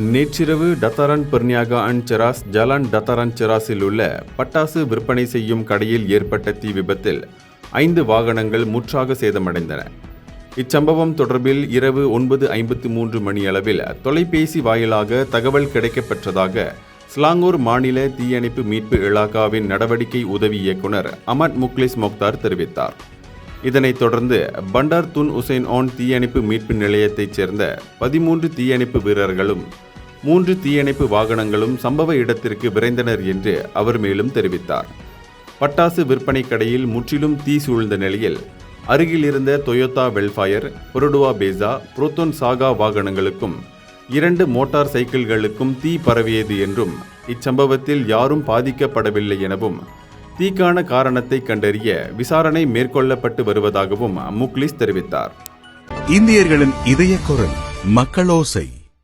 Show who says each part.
Speaker 1: நேற்றிரவு டத்தாரன் பெர்னியாகா அண்ட் செராஸ் ஜலான் டத்தாரன் செராஸில் உள்ள பட்டாசு விற்பனை செய்யும் கடையில் ஏற்பட்ட தீ விபத்தில் 5 வாகனங்கள் முற்றாக சேதமடைந்தன. இச்சம்பவம் தொடர்பில் இரவு 9:53 மணியளவில் தொலைபேசி வாயிலாக தகவல் கிடைக்கப்பெற்றதாக ஸ்லாங்கூர் மாநில தீயணைப்பு மீட்பு இலாகாவின் நடவடிக்கை உதவி இயக்குனர் அமட் முக்லிஸ் மொக்தார் தெரிவித்தார். இதனைத் தொடர்ந்து பண்டார் துன் உசைன் ஆன் தீயணைப்பு மீட்பு நிலையத்தைச் சேர்ந்த 13 தீயணைப்பு வீரர்களும் 3 தீயணைப்பு வாகனங்களும் சம்பவ இடத்திற்கு விரைந்தனர் என்று அவர் மேலும் தெரிவித்தார். பட்டாசு விற்பனை கடையில் முற்றிலும் தீ சூழ்ந்த நிலையில் அருகில் இருந்த டொயோட்டா வெல்ஃபயர், பொருடுவா பேசா, புரோத்தோன் சாகா வாகனங்களுக்கும் 2 மோட்டார் சைக்கிள்களுக்கும் தீ பரவியது என்றும் இச்சம்பவத்தில் யாரும் பாதிக்கப்படவில்லை எனவும் தீக்கான காரணத்தை கண்டறிய விசாரணை மேற்கொள்ளப்பட்டு வருவதாகவும் முக்லிஸ் தெரிவித்தார்.
Speaker 2: இந்தியர்களின் இதய குரல் மக்களோசை.